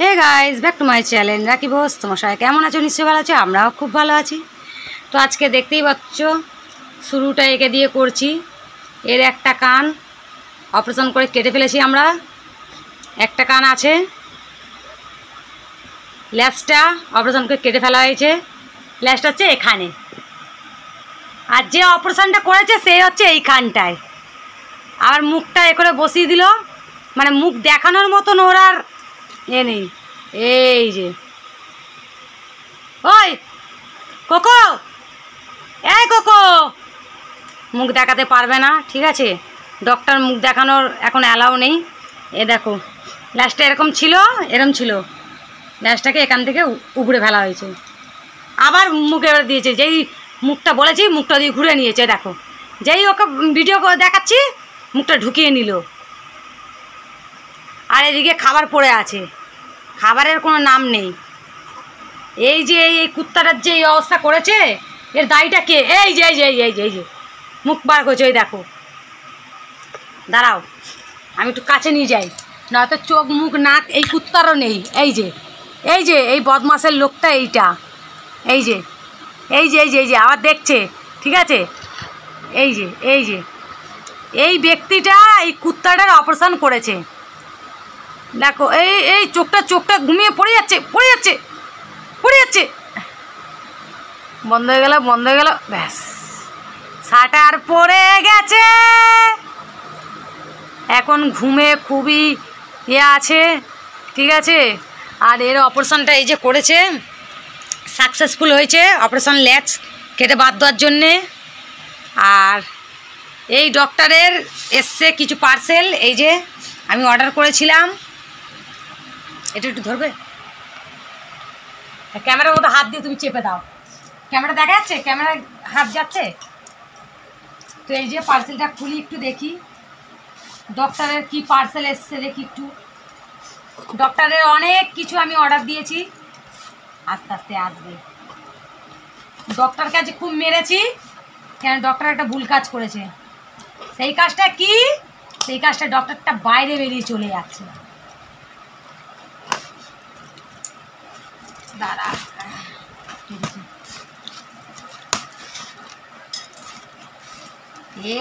Hey guys back to my channel Raki Bose. তোমার সবাই কেমন আছো? নিশ্চয়ই ভালো আছো, আমরাও খুব ভালো আছি। তো আজকে দেখতেই পাচ্ছ শুরুটা একে দিয়ে করছি। এর একটা কান অপারেশন করে কেটে ফেলেছি আমরা, একটা কান আছে, ল্যাজটা অপারেশন করে কেটে ফেলা হয়েছে, ল্যাজটা হচ্ছে এখানে, আর যে অপারেশনটা করেছে সে হচ্ছে এইখানটায়। আর মুখটা এ করে বসিয়ে দিল, মানে মুখ দেখানোর মতন ওর আর এ নেই। এই যে ওই কোকো, এই কোকো, মুখ দেখাতে পারবে না, ঠিক আছে? ডক্টর মুখ দেখানোর এখন অ্যালাউ নেই। এ দেখো ল্যাজটা এরকম ছিল, এরকম ছিল, ল্যাজটাকে এখান থেকে উপড়ে ফেলা হয়েছে, আবার মুখে এবার দিয়েছে। যেই মুখটা বলেছি মুখটা দিয়ে ঘুরে নিয়েছে, দেখো যেই ওকে ভিডিও দেখাচ্ছি মুখটা ঢুকিয়ে নিল। আর এদিকে খাবার পড়ে আছে, খাবারের কোনো নাম নেই। এই যে এই কুত্তাটার যে এই অবস্থা করেছে, এর দায়ীটা কে? এই যে এই যে এই যে এই যে মুখ বার করছে, ওই দেখো। দাঁড়াও আমি একটু কাছে নিয়ে যাই, নয়তো চোখ মুখ নাক এই কুত্তারও নেই। এই যে এই যে এই বদমাসের লোকটা, এইটা এই যে এই যে এই যে এই যে আবার দেখছে, ঠিক আছে? এই যে এই যে এই ব্যক্তিটা এই কুত্তাটার অপারেশন করেছে, দেখো। এই এই চোখটা ঘুমিয়ে পড়ে যাচ্ছে, বন্ধ হয়ে গেল, ব্যাস শাটার পড়ে গেছে। এখন ঘুমে খুবই আছে, ঠিক আছে? আর এর অপারেশনটা এই যে করেছে, সাকসেসফুল হয়েছে অপারেশন, ল্যাজ কেটে বাদ দেওয়ার জন্যে। আর এই ডক্টরের এসছে কিছু পার্সেল, এই যে আমি অর্ডার করেছিলাম। এটা একটু ধরবে, ক্যামেরার মধ্যে হাত দিয়ে তুমি চেপে দাও, ক্যামেরা দেখা যাচ্ছে, ক্যামেরায় হাত যাচ্ছে তো। এই যে পার্সেলটা খুলি একটু দেখি, ডক্টরের কি পার্সেল এসছে দেখি একটু। ডক্টরের অনেক কিছু আমি অর্ডার দিয়েছি, আস্তে আস্তে আসবে। ডক্টরকে আজ খুব মেরেছি, কেন ডক্টর একটা ভুল কাজ করেছে। সেই কাজটা কি? সেই কাজটা ডক্টরটা বাইরে বেরিয়ে চলে যাচ্ছে। দাঁড়া,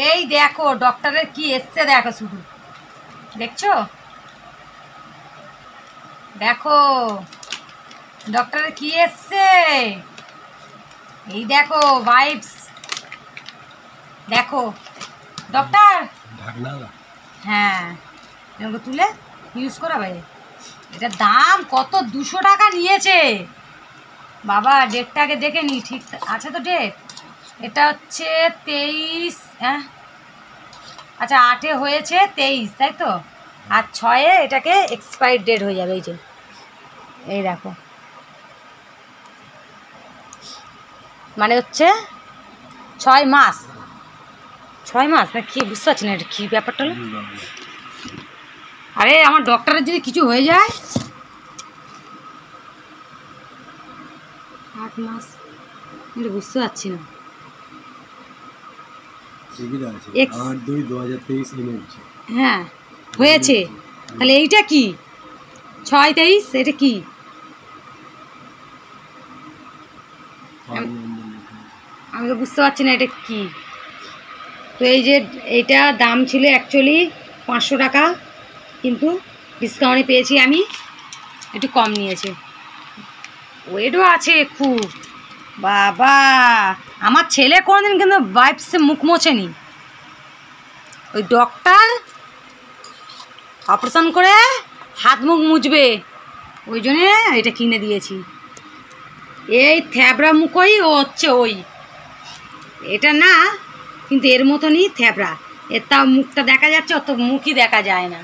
এই দেখো ডক্টরের কি এসছে, দেখো শুধু, দেখছো? দেখো ডক্টরের কি এসছে, এই দেখো ভাইবস, দেখো ডক্টর। হ্যাঁ এরকম তুলে ইউজ করা ভাই, এটার দাম কত? 200 টাকা নিয়েছে বাবা। ডেটটাকে দেখে নি, ঠিক আছে তো ডেট? এটা হচ্ছে 23, হ্যাঁ আচ্ছা 8-এ হয়েছে 23, তাই তো? আর 6-এ এটাকে এক্সপায়ার ডেট হয়ে যাবে। এই যে এই দেখো, মানে হচ্ছে 6 মাস না কি, বুঝতে পারছি না এটা কী ব্যাপারটা হলো। আরে আমার ডক্টরের যদি কিছু হয়ে যায়, 8 মাস এটা বুঝতে পারছি না। হ্যাঁ হয়েছে, তাহলে এইটা কি 6-23, এটা কি? আমি তো বুঝতে পারছি না এটা কি। তো এই যে এইটা দাম ছিল অ্যাকচুয়ালি 500 টাকা, কিন্তু ডিসকাউন্টে পেয়েছি আমি, একটু কম নিয়েছে। ওয়েটও আছে খুব বাবা। আমার ছেলে কোনোদিন কিন্তু ওয়াইপসে মুখ মোছেনি, ওই ডক্টর অপারেশন করে হাত মুখ মুছবে, ওই জন্যে এটা কিনে দিয়েছি। এই থ্যাবড়া মুখই ও হচ্ছে ওই, এটা না কিন্তু এর মতনই থ্যাবড়া, এর তাও মুখটা দেখা যাচ্ছে, অত মুখই দেখা যায় না।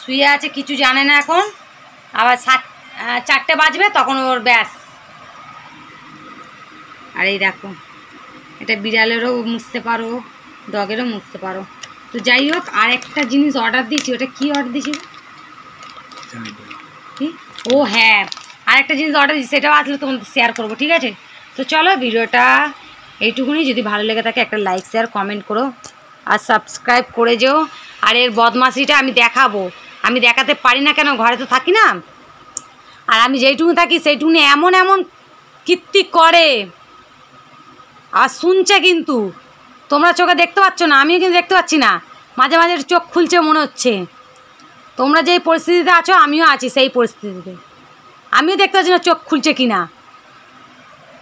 শুয়ে আছে, কিছু জানে না এখন। আবার 4টে বাজবে তখন ওর ব্যাস। আর এই দেখো এটা বিড়ালেরও মুছতে পারো, ডগেরও মুছতে পারো। তো যাই হোক, আর একটা জিনিস অর্ডার দিয়েছি, ওটা কি অর্ডার দিয়েছি কি? ও হ্যাঁ, আর একটা জিনিস অর্ডার দিয়েছি, সেটাও আসলে তোমাদের শেয়ার করবো, ঠিক আছে? তো চলো ভিডিওটা এইটুকুনি, যদি ভালো লেগে থাকে একটা লাইক শেয়ার কমেন্ট করো, আর সাবস্ক্রাইব করে যেও। আর এর বদমাশিটা আমি দেখাবো, আমি দেখাতে পারি না কেন, ঘরে তো থাকি না, আর আমি যেইটুকু থাকি সেইটুকুনি এমন এমন কীর্তি করে আর শুনছে, কিন্তু তোমরা চোখে দেখতে পাচ্ছ না, আমিও কিন্তু দেখতে পাচ্ছি না। মাঝে মাঝে চোখ খুলছে মনে হচ্ছে। তোমরা যেই পরিস্থিতিতে আছো আমিও আছি সেই পরিস্থিতিতে, আমিও দেখতে পাচ্ছি না চোখ খুলছে কি না।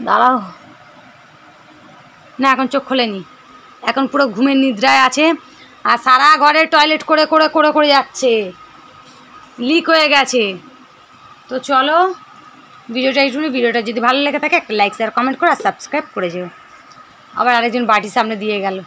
দাঁড়াও, না এখন চোখ খোলেনি, এখন পুরো ঘুমের নিদ্রায় আছে। আর সারা ঘরে টয়লেট করে করে করে করে যাচ্ছে, লিক হয়ে গেছে। তো চলো ভিডিওটা এইটুকুনি। ভিডিওটা যদি ভালো লেগে থাকে একটা লাইক শেয়ার কমেন্ট করে আর সাবস্ক্রাইব করে যেও। আবার আরেকজন বাটির সামনে দিয়ে গেল।